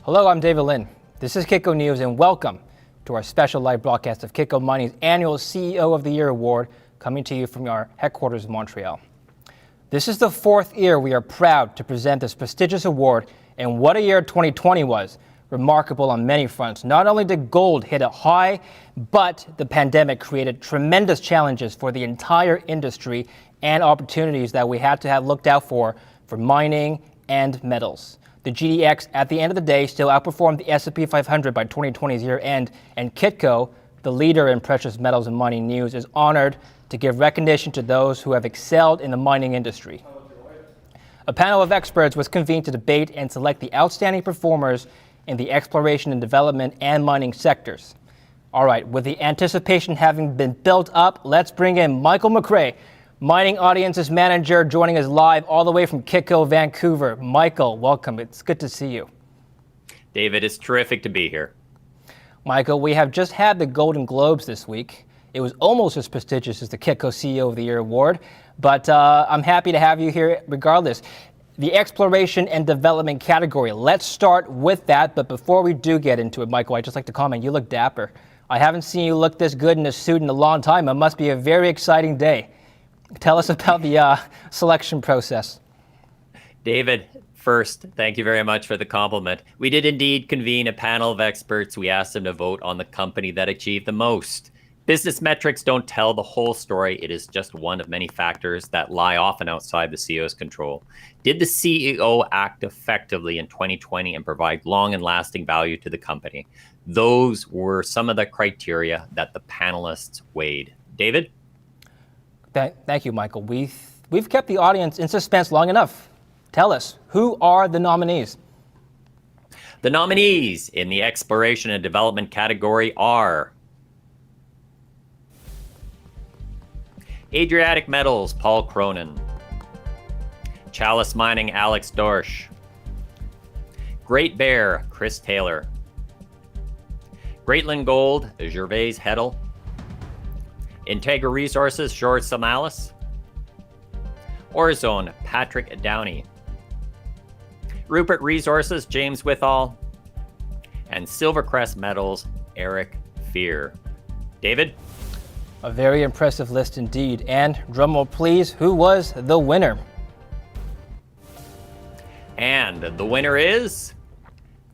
Hello, I'm David Lin. This is Kitco News, and welcome to our special live broadcast of Kitco Mining's annual CEO of the Year Award, coming to you from our headquarters in Montreal. This is the fourth year we are proud to present this prestigious award, and what a year 2020 was. Remarkable on many fronts. Not only did gold hit a high, but the pandemic created tremendous challenges for the entire industry and opportunities that we had to have looked out for mining and metals. The GDX at the end of the day still outperformed the S&P 500 by 2020's year end, and Kitco, the leader in precious metals and mining news, is honored to give recognition to those who have excelled in the mining industry. A panel of experts was convened to debate and select the outstanding performers in the exploration and development and mining sectors. All right, with the anticipation having been built up, let's bring in Michael McRae, Mining Audiences Manager, joining us live all the way from Kitco, Vancouver. Michael, welcome. It's good to see you. David, it's terrific to be here. Michael, we have just had the Golden Globes this week. It was almost as prestigious as the Kitco CEO of the Year Award, but I'm happy to have you here regardless. The exploration and development category, let's start with that. But before we do get into it, Michael, I'd just like to comment, you look dapper. I haven't seen you look this good in a suit in a long time. It must be a very exciting day. Tell us about the selection process. David, first, thank you very much for the compliment. We did indeed convene a panel of experts. We asked them to vote on the company that achieved the most. Business metrics don't tell the whole story. It is just one of many factors that lie often outside the CEO's control. Did the CEO act effectively in 2020 and provide long and lasting value to the company? Those were some of the criteria that the panelists weighed. David? Thank you, Michael. We've kept the audience in suspense long enough. Tell us, who are the nominees? The nominees in the exploration and development category are Adriatic Metals, Paul Cronin. Chalice Mining, Alex Dorsch. Great Bear, Chris Taylor. Greatland Gold, Gervais Hedl. Integra Resources, George Samalis. Orezone, Patrick Downey. Rupert Resources, James Withall. And Silvercrest Metals, Eric Fear. David? A very impressive list indeed. And drumroll please, who was the winner? And the winner is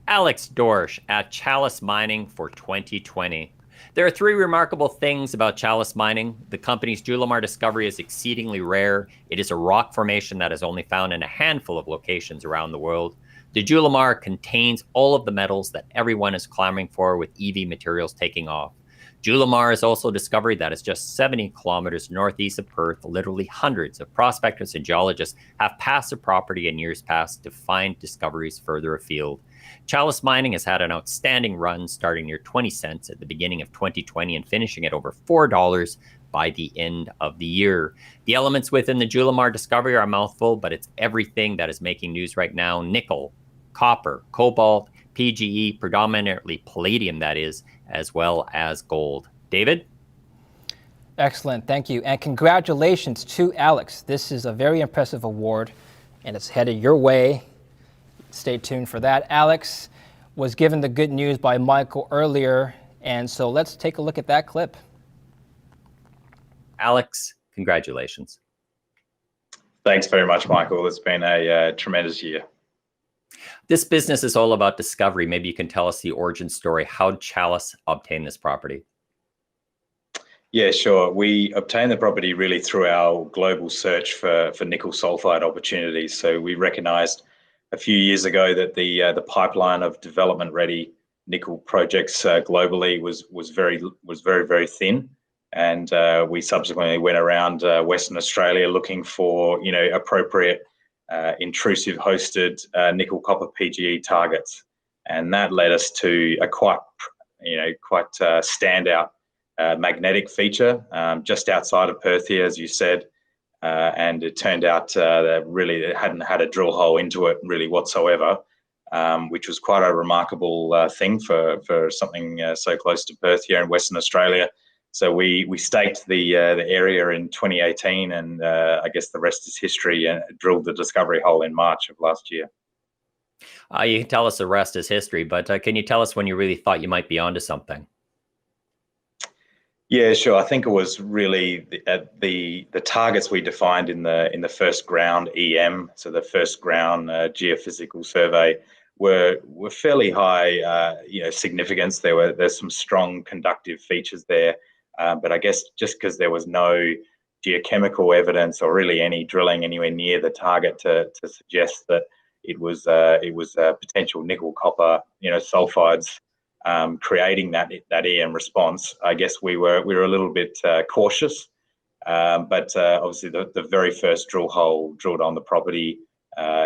Alex Dorsch at Chalice Mining for 2020. There are three remarkable things about Chalice Mining. The company's Julimar discovery is exceedingly rare. It is a rock formation that is only found in a handful of locations around the world. The Julimar contains all of the metals that everyone is clamoring for, with EV materials taking off. Julimar is also a discovery that is just 70 kilometers northeast of Perth. Literally hundreds of prospectors and geologists have passed the property in years past to find discoveries further afield. Chalice Mining has had an outstanding run, starting near 20 cents at the beginning of 2020 and finishing at over $4 by the end of the year. The elements within the Julimar discovery are a mouthful, but it's everything that is making news right now. Nickel, copper, cobalt, PGE, predominantly palladium that is, as well as gold. David? Excellent, thank you. And congratulations to Alex. This is a very impressive award, and it's headed your way. Stay tuned for that. Alex was given the good news by Michael earlier, and so let's take a look at that clip. Alex, congratulations. Thanks very much, Michael. It's been a tremendous year. This business is all about discovery. Maybe you can tell us the origin story. How did Chalice obtain this property? Yeah, sure. We obtained the property really through our global search for nickel sulfide opportunities. So we recognized a few years ago that the pipeline of development-ready nickel projects globally was very thin, and we subsequently went around Western Australia looking for appropriate intrusive hosted nickel copper PGE targets, and that led us to a quite standout magnetic feature just outside of Perth here, as you said. And it turned out that really it hadn't had a drill hole into it really whatsoever, which was quite a remarkable thing for something so close to Perth here in Western Australia. So we staked the area in 2018, and I guess the rest is history, and drilled the discovery hole in March of last year. You can tell us the rest is history, but can you tell us when you really thought you might be onto something? Yeah, sure. I think it was really the targets we defined in the first ground EM, so the first ground geophysical survey, were fairly high, significance. There's some strong conductive features there, but I guess just because there was no geochemical evidence or really any drilling anywhere near the target to suggest that it was potential nickel copper sulfides creating that EM response. I guess we were a little bit cautious, but obviously the very first drill hole drilled on the property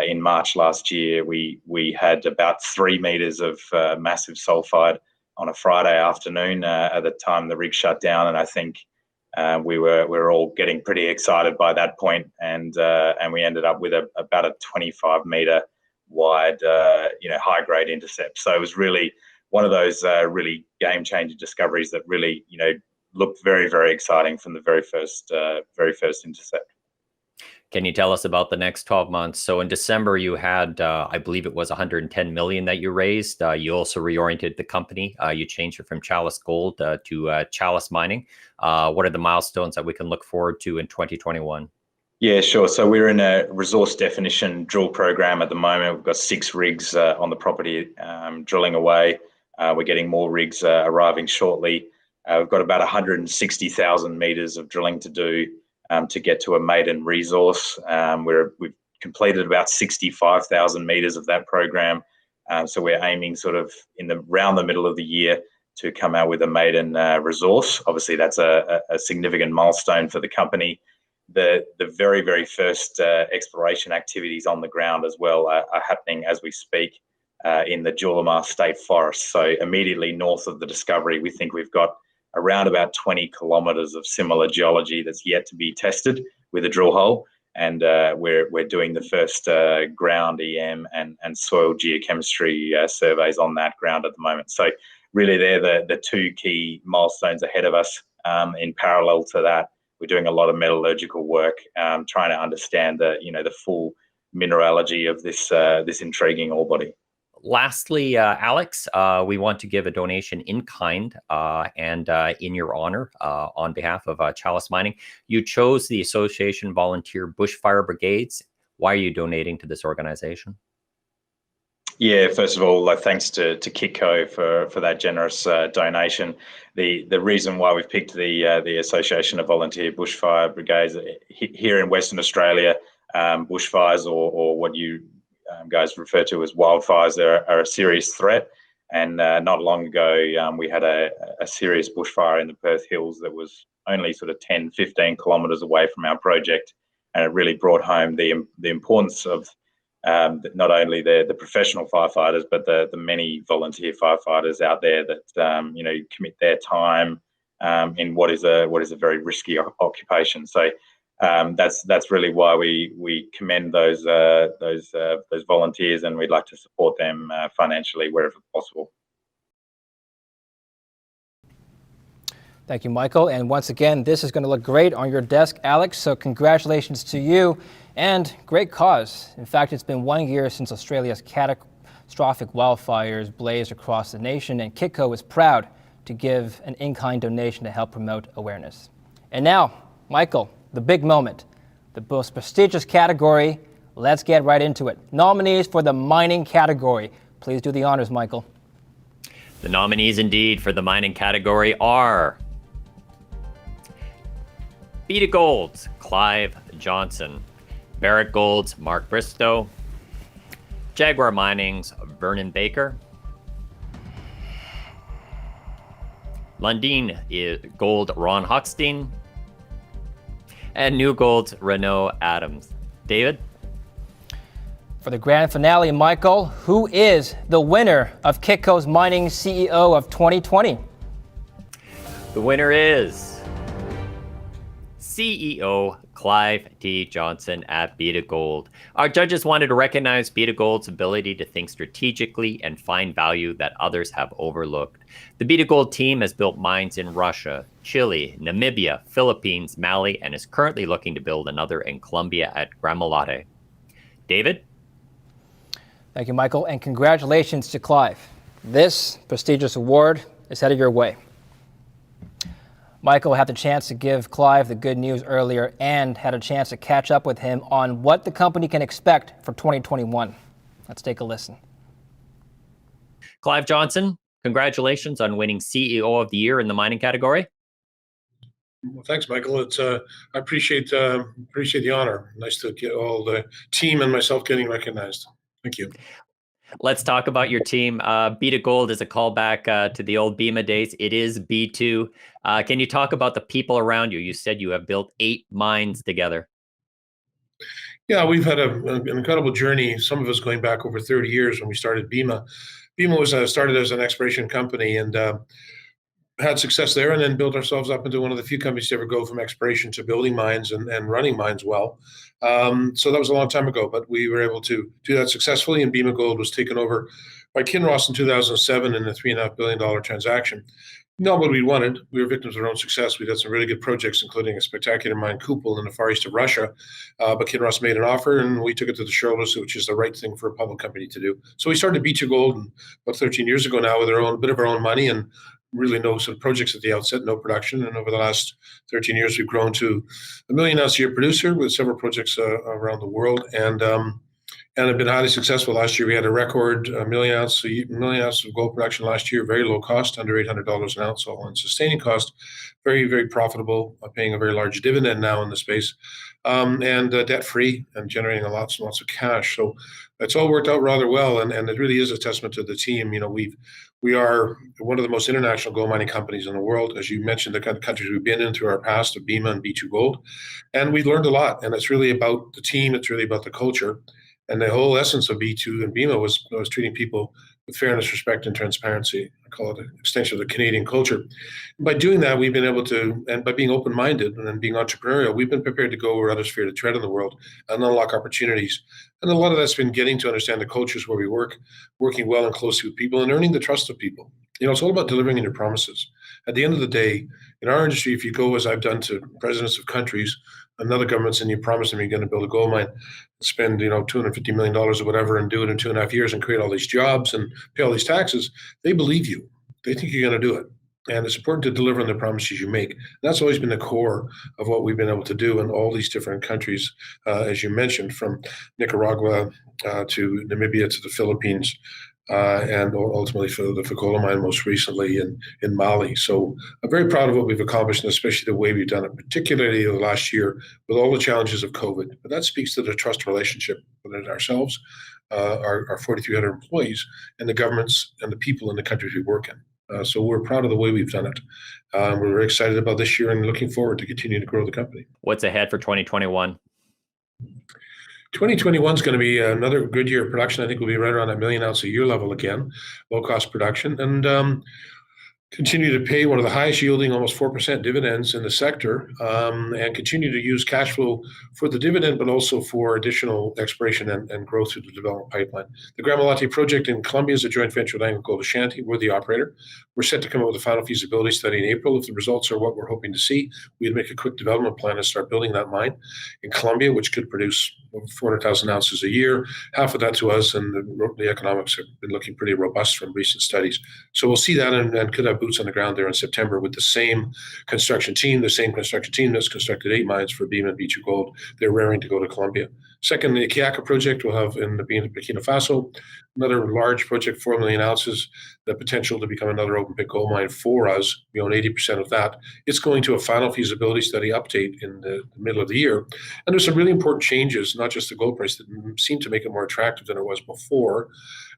in March last year, we had about 3 meters of massive sulfide on a Friday afternoon at the time the rig shut down, and I think we were all getting pretty excited by that point, and we ended up with about a 25-meter wide, high grade intercept. So it was really one of those really game-changing discoveries that really, looked very, very exciting from the very first intercept. Can you tell us about the next 12 months? So in December, you had, I believe it was 110 million that you raised. You also reoriented the company. You changed it from Chalice Gold to Chalice Mining. What are the milestones that we can look forward to in 2021? Yeah, sure. So we're in a resource definition drill program at the moment. We've got 6 rigs on the property drilling away. We're getting more rigs arriving shortly. We've got about 160,000 meters of drilling to do to get to a maiden resource. We've completed about 65,000 meters of that program. So we're aiming sort of around the middle of the year to come out with a maiden resource. Obviously, that's a significant milestone for the company. The very, very first exploration activities on the ground as well are happening as we speak in the Julimar State Forest. So immediately north of the discovery, we think we've got around about 20 kilometres of similar geology that's yet to be tested with a drill hole. And we're doing the first ground EM and soil geochemistry surveys on that ground at the moment. So really they're the 2 key milestones ahead of us. In parallel to that, we're doing a lot of metallurgical work, trying to understand the full mineralogy of this intriguing ore body. Lastly, Alex, we want to give a donation in kind and in your honor on behalf of Chalice Mining. You chose the Association Volunteer Bushfire Brigades. Why are you donating to this organization? Yeah, first of all, thanks to Kitco for that generous donation. The reason why we've picked the Association of Volunteer Bushfire Brigades here in Western Australia, bushfires or what you guys refer to as wildfires are a serious threat. And not long ago, we had a serious bushfire in the Perth Hills that was only sort of 10, 15 kilometres away from our project. And it really brought home the importance of not only the professional firefighters, but the many volunteer firefighters out there that commit their time in what is a very risky occupation. So that's really why we commend those volunteers, and we'd like to support them financially wherever possible. Thank you, Michael. And once again, this is going to look great on your desk, Alex. So congratulations to you, and great cause. In fact, it's been 1 year since Australia's catastrophic wildfires blazed across the nation, and Kitco is proud to give an in-kind donation to help promote awareness. And now, Michael, the big moment, the most prestigious category. Let's get right into it. Nominees for the mining category. Please do the honors, Michael. The nominees indeed for the mining category are Beta Gold's Clive Johnson, Barrick Gold's Mark Bristow, Jaguar Mining's Vernon Baker, Lundin Gold Ron Hochstein, and New Gold's Renault Adams. David? For the grand finale, Michael, who is the winner of Kitco's Mining CEO of 2020? The winner is CEO Clive T. Johnson at Beta Gold. Our judges wanted to recognize Beta Gold's ability to think strategically and find value that others have overlooked. The Beta Gold team has built mines in Russia, Chile, Namibia, Philippines, Mali, and is currently looking to build another in Colombia at Gramalote. David? Thank you, Michael, and congratulations to Clive. This prestigious award is headed your way. Michael had the chance to give Clive the good news earlier and had a chance to catch up with him on what the company can expect for 2021. Let's take a listen. Clive Johnson, congratulations on winning CEO of the Year in the mining category. Well, thanks, Michael. I appreciate the honor. Nice to get all the team and myself getting recognized. Thank you. Let's talk about your team. B2 Gold is a callback to the old Bema days. It is B2. Can you talk about the people around you? You said you have built 8 mines together. Yeah, we've had an incredible journey. Some of us going back over 30 years when we started Bema. Bema was started as an exploration company and had success there, and then built ourselves up into one of the few companies to ever go from exploration to building mines and running mines well. So that was a long time ago, but we were able to do that successfully, and Bema Gold was taken over by Kinross in 2007 in a $3.5 billion transaction. Not what we wanted. We were victims of our own success. We had some really good projects, including a spectacular mine, Kupol, in the far east of Russia. But Kinross made an offer, and we took it to the shareholders, which is the right thing for a public company to do. So we started B2 Gold about 13 years ago now with a bit of our own money and really no sort of projects at the outset, no production. And over the last 13 years, we've grown to a 1 million ounce a year producer with several projects around the world. And have been highly successful. Last year, we had a record 1 million ounces of gold production last year, very low cost, under $800 an ounce, all in sustaining cost, very, very profitable, paying a very large dividend now in the space, and debt-free and generating lots and lots of cash. So it's all worked out rather well, and it really is a testament to the team. You know, we are one of the most international gold mining companies in the world. As you mentioned, the kind of countries we've been in through our past of Bema and B2 Gold, and we've learned a lot. And it's really about the team. It's really about the culture. And the whole essence of B2 and Bema was treating people with fairness, respect, and transparency. I call it an extension of the Canadian culture. And by doing that, we've been able to, and by being open-minded and being entrepreneurial, we've been prepared to go where others fear to tread in the world and unlock opportunities. And a lot of that's been getting to understand the cultures where we work, working well and closely with people, and earning the trust of people. You know, it's all about delivering on your promises. At the end of the day, in our industry, if you go, as I've done, to presidents of countries, another government's, and you promise them you're going to build a gold mine, spend $250 million or whatever, and do it in 2.5 years, and create all these jobs and pay all these taxes, they believe you. They think you're going to do it. And it's important to deliver on the promises you make. And that's always been the core of what we've been able to do in all these different countries, as you mentioned, from Nicaragua to Namibia to the Philippines, and ultimately for the Fekola mine most recently in Mali. So I'm very proud of what we've accomplished, and especially the way we've done it, particularly the last year with all the challenges of COVID. But that speaks to the trust relationship within ourselves, our 4,300 employees, and the governments and the people in the countries we work in. So we're proud of the way we've done it. We're very excited about this year and looking forward to continuing to grow the company. What's ahead for 2021? 2021 is going to be another good year of production. I think we'll be right around that 1 million ounce a year level again, low cost production, and continue to pay one of the highest yielding, almost 4% dividends in the sector, and continue to use cash flow for the dividend, but also for additional exploration and growth through the development pipeline. The Gramalote project in Colombia is a joint venture with AngloGold Ashanti. We're the operator. We're set to come up with a final feasibility study in April. If the results are what we're hoping to see, we'd make a quick development plan and start building that mine in Colombia, which could produce 400,000 ounces a year, half of that to us, and the economics have been looking pretty robust from recent studies. So we'll see that and could have boots on the ground there in September with the same construction team that's constructed 8 mines for Bema and B2 Gold. They're raring to go to Colombia. Second, the Kiaka project we'll have in Burkina Faso, another large project, 4 million ounces, the potential to become another open pit gold mine for us. We own 80% of that. It's going to a final feasibility study update in the middle of the year. And there's some really important changes, not just the gold price, that seem to make it more attractive than it was before.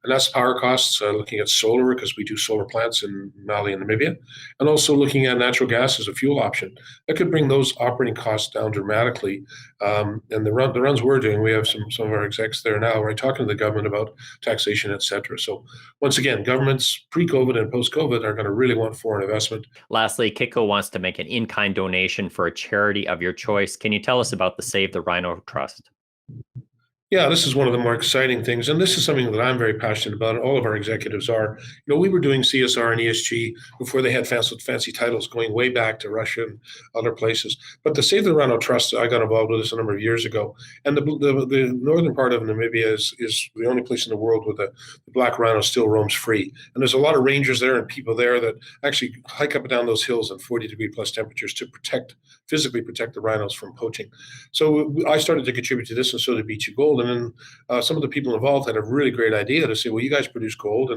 And that's power costs, looking at solar, because we do solar plants in Mali and Namibia, and also looking at natural gas as a fuel option. That could bring those operating costs down dramatically. And the runs we're doing, we have some of our execs there now. We're talking to the government about taxation, et cetera. So once again, governments pre-COVID and post-COVID are going to really want foreign investment. Lastly, Kitco wants to make an in-kind donation for a charity of your choice. Can you tell us about the Save the Rhino Trust? Yeah, this is one of the more exciting things, and this is something that I'm very passionate about. All of our executives are. We were doing CSR and ESG before they had fancy titles, going way back to Russia and other places. But the Save the Rhino Trust, I got involved with this a number of years ago, and the northern part of Namibia is the only place in the world where the black rhino still roams free. And there's a lot of rangers there and people there that actually hike up and down those hills in 40-degree plus temperatures to physically protect the rhinos from poaching. So I started to contribute to this, and so did Beachy Gold. And then some of the people involved had a really great idea to say, well, you guys produce gold,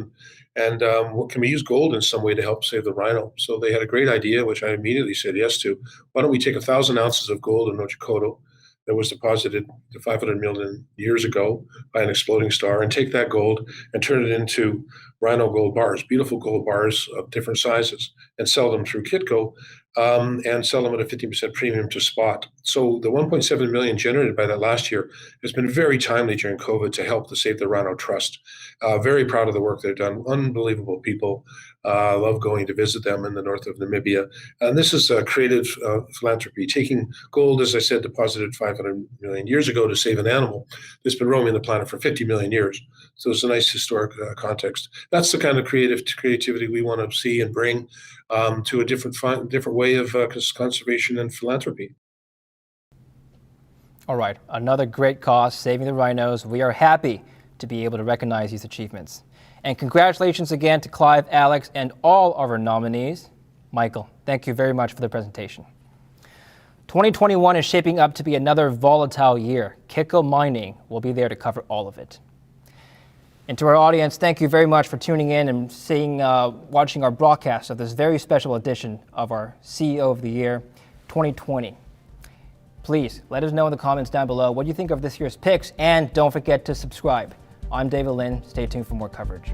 and what can we use gold in some way to help save the rhino? So they had a great idea, which I immediately said yes to. Why don't we take 1,000 ounces of gold in Otjikoto that was deposited 500 million years ago by an exploding star, and take that gold and turn it into rhino gold bars, beautiful gold bars of different sizes, and sell them through Kitco, and sell them at a 50% premium to spot. So the 1.7 million generated by that last year has been very timely during COVID to help the Save the Rhino Trust. Very proud of the work they've done. Unbelievable people. Love going to visit them in the north of Namibia. And this is creative philanthropy, taking gold, as I said, deposited 500 million years ago to save an animal that's been roaming the planet for 50 million years. So it's a nice historic context. That's the kind of creativity we want to see and bring to a different way of conservation and philanthropy. All right, another great cause, saving the rhinos. We are happy to be able to recognize these achievements. And congratulations again to Clive, Alex, and all of our nominees. Michael, thank you very much for the presentation. 2021 is shaping up to be another volatile year. Kitco Mining will be there to cover all of it. And to our audience, thank you very much for tuning in and watching our broadcast of this very special edition of our CEO of the Year 2020. Please let us know in the comments down below what you think of this year's picks, and don't forget to subscribe. I'm David Lin. Stay tuned for more coverage.